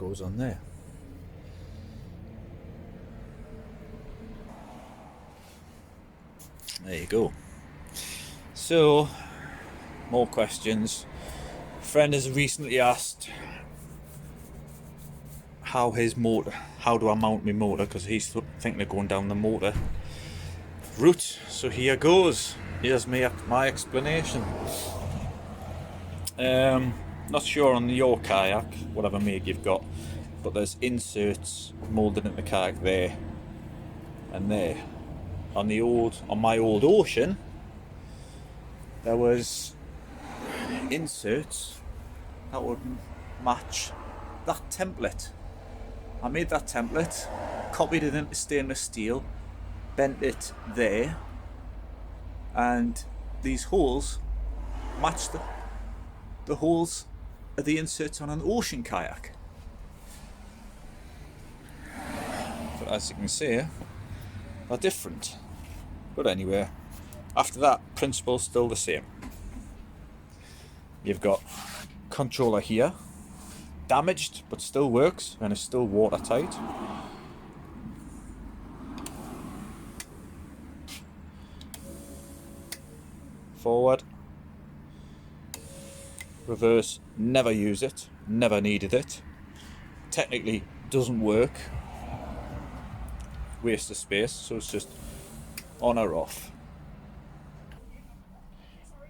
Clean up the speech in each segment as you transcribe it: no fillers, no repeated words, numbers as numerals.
goes on there. There you go. So, more questions. A friend has recently asked how do I mount my motor, because he's thinking of going down the motor route. So here goes. Here's my explanation. Not sure on your kayak, whatever make you've got, but there's inserts moulded into the kayak there and there. On my old Ocean, there was inserts that would match that template. I made that template, copied it into stainless steel, bent it there, and these holes match the holes of the inserts on an Ocean kayak. But as you can see, they're different. But anyway, after that, principle's still the same. You've got controller here, damaged but still works and is still watertight. Forward, reverse, never use it, never needed it. Technically doesn't work, waste of space, so it's just on or off.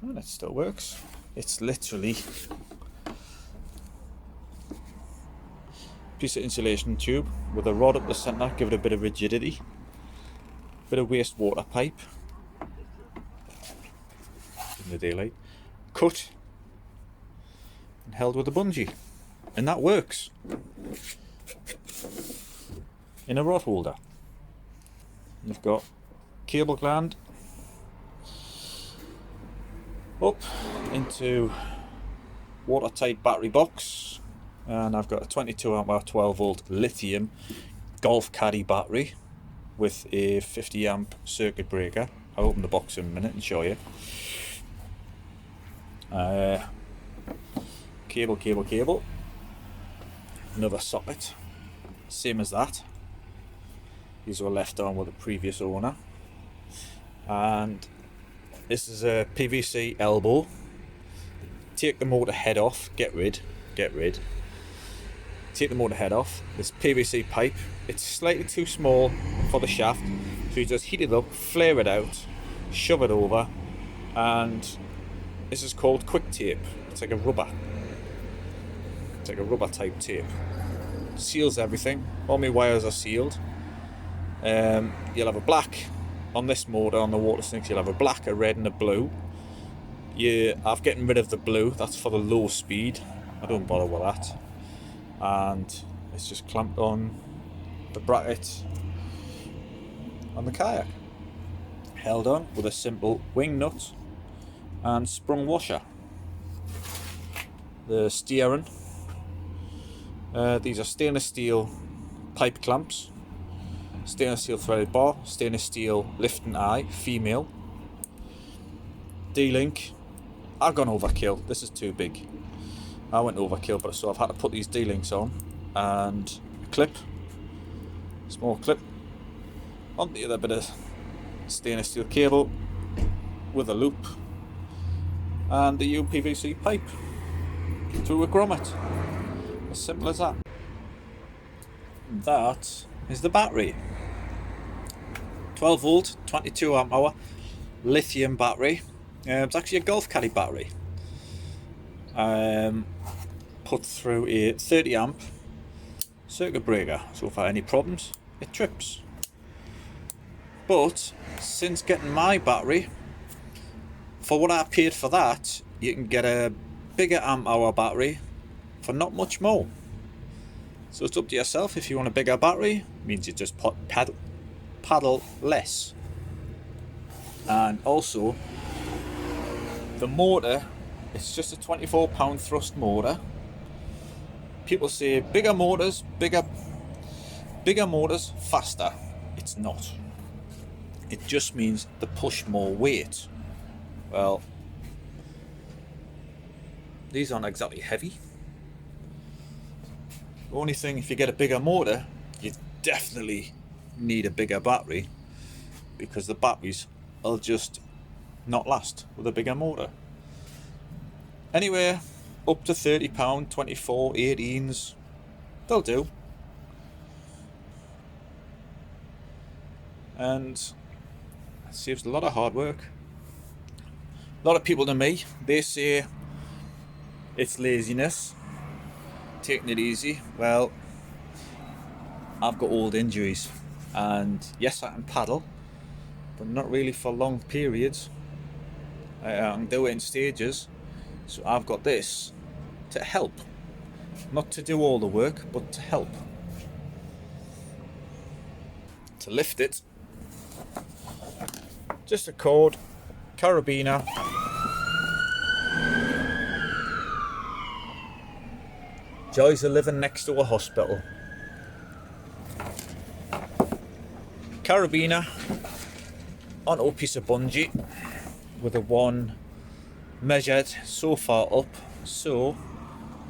And it still works. It's literally a piece of insulation tube with a rod up the centre, give it a bit of rigidity, bit of wastewater pipe in the daylight, cut and held with a bungee, and that works in a rod holder. You've got cable gland up into watertight battery box, and I've got a 22 amp hour 12 volt lithium golf caddy battery with a 50 amp circuit breaker. I'll open the box in a minute and show you. Cable, another socket, same as that. These were left on with the previous owner, and this is a PVC elbow. Take the motor head off, get rid. Take the motor head off. This PVC pipe, it's slightly too small for the shaft, so you just heat it up, flare it out, shove it over, and this is called quick tape. It's like a rubber type tape. Seals everything. All my wires are sealed. You'll have a black on this motor, on the water snakes. You'll have a black, a red and a blue. I've getting rid of the blue, that's for the low speed. I don't bother with that. And it's just clamped on the bracket on the kayak, held on with a simple wing nut and sprung washer. The steering, these are stainless steel pipe clamps, stainless steel threaded bar, stainless steel lifting eye, female. D-link, I've gone overkill, this is too big. I went overkill, but so I've had to put these D-links on, and a clip, small clip, on the other bit of stainless steel cable with a loop, and the UPVC pipe through a grommet. As simple as that. And that is the battery. 12 volt, 22 amp hour, lithium battery. It's actually a golf caddy battery. Put through a 30 amp circuit breaker, so if I have any problems it trips. But since getting my battery, for what I paid for that, you can get a bigger amp hour battery for not much more. So it's up to yourself. If you want a bigger battery, it means you just paddle less. And also the motor, it's just a 24 pound thrust motor. People say bigger motors, faster. It's not. It just means they push more weight. Well, these aren't exactly heavy. Only thing, if you get a bigger motor, you definitely need a bigger battery, because the batteries will just not last with a bigger motor. Anyway, up to £30, 24, 18s, they'll do. And it saves a lot of hard work. A lot of people to me, they say it's laziness, taking it easy. Well, I've got old injuries, and yes, I can paddle, but not really for long periods. I can do it in stages, so I've got this to help, not to do all the work, but to help. To lift it, just a cord, carabiner, joys of living next to a hospital. Carabiner onto a piece of bungee with a one measured so far up, so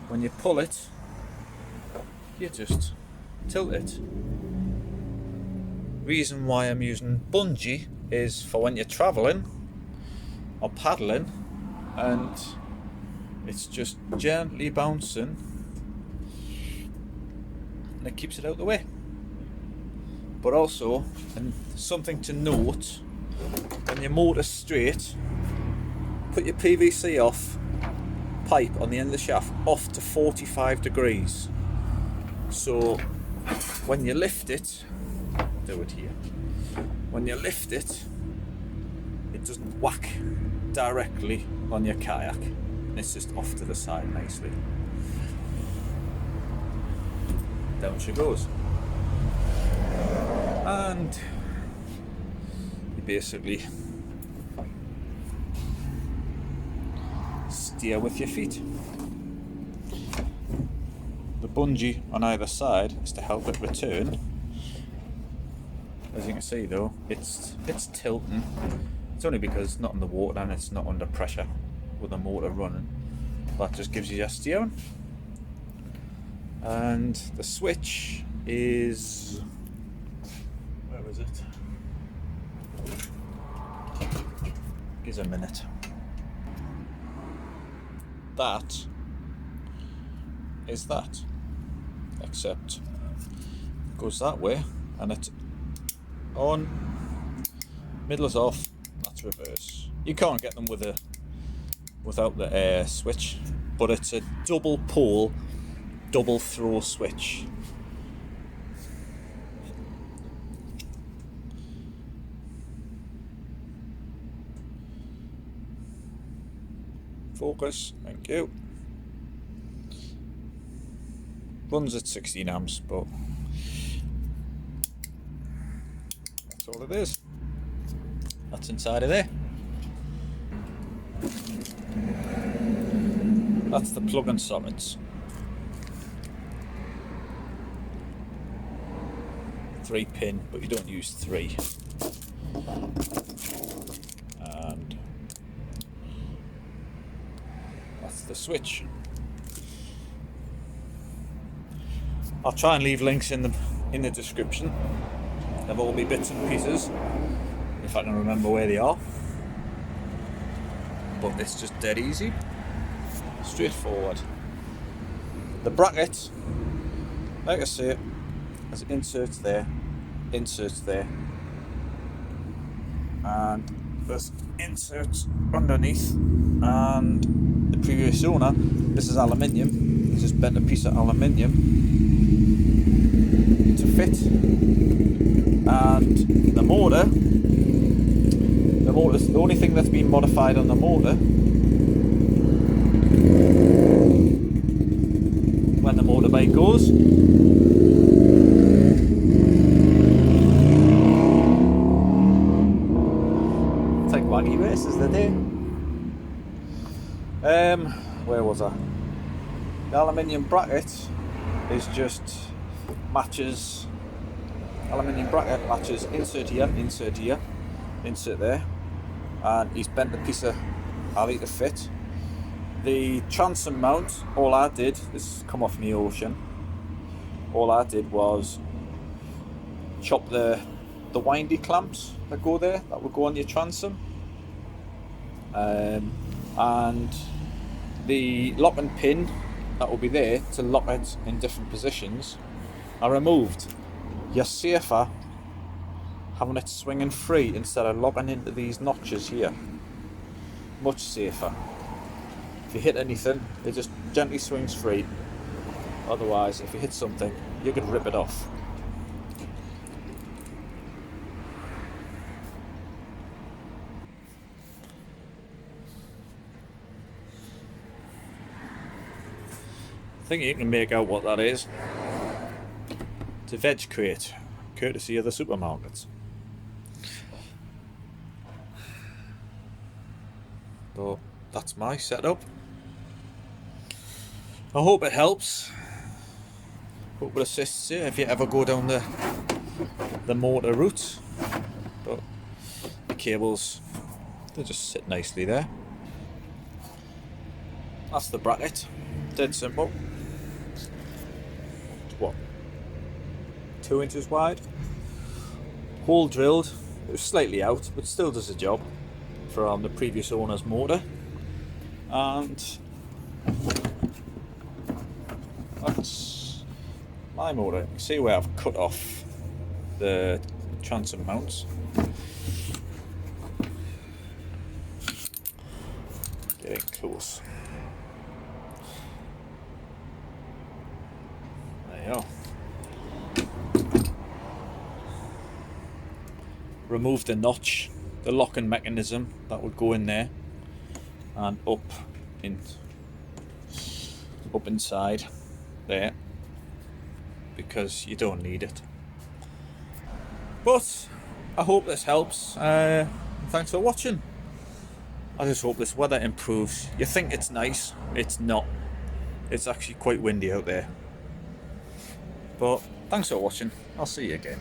when you pull it, you just tilt it. Reason why I'm using bungee is for when you're traveling or paddling and it's just gently bouncing, and it keeps it out of the way. But also, and something to note, when your motor's straight, put your PVC off pipe on the end of the shaft off to 45 degrees. So when you lift it, do it here. When you lift it, it doesn't whack directly on your kayak. It's just off to the side nicely. Down she goes. And you basically steer with your feet. The bungee on either side is to help it return. As you can see though, it's tilting. It's only because it's not in the water and it's not under pressure with the motor running. That just gives you your steering. And the switch is, where is it? Gives a minute. That is that, except it goes that way and it's on, middle is off, that's reverse. You can't get them without the switch, but it's a double pole, double throw switch. Focus, thank you. Runs at 16 amps, but that's all it is. That's inside of there. That's the plug and sockets. 3 pin, but you don't use 3. And that's the switch. I'll try and leave links in the description of all my bits and pieces, if I can remember where they are. But it's just dead easy, straightforward. The bracket, like I say, has inserts there, and there's inserts underneath. And the previous owner, this is aluminium, he's just bent a piece of aluminium to fit. And the motor's the only thing that's been modified on the motor. When the motorbike goes, it's like wacky races the day. Where was I? The aluminium bracket is just matches. Aluminium bracket matches insert here, insert there, and he's bent a piece of alley to fit. The transom mount, all I did, this has come off in the ocean, all I did was chop the windy clamps that go there, that will go on your transom, and the locking pin that will be there to lock it in different positions are removed. You're safer having it swinging free instead of locking into these notches here. Much safer. If you hit anything, it just gently swings free. Otherwise, if you hit something, you could rip it off. I think you can make out what that is. It's a veg crate, courtesy of the supermarkets. So that's my setup. I hope it helps. Hope it assists you if you ever go down the motor route. But the cables, they just sit nicely there. That's the bracket. Dead simple. What? 2 inches wide. Hole drilled. It was slightly out, but still does the job from the previous owner's motor. And that's my motor. You can see where I've cut off the transom mounts. Getting close. There you are. Remove the notch, the locking mechanism that would go in there and up inside there, because you don't need it. But I hope this helps. Thanks for watching. I just hope this weather improves. You think it's nice, it's not. It's actually quite windy out there. But thanks for watching. I'll see you again.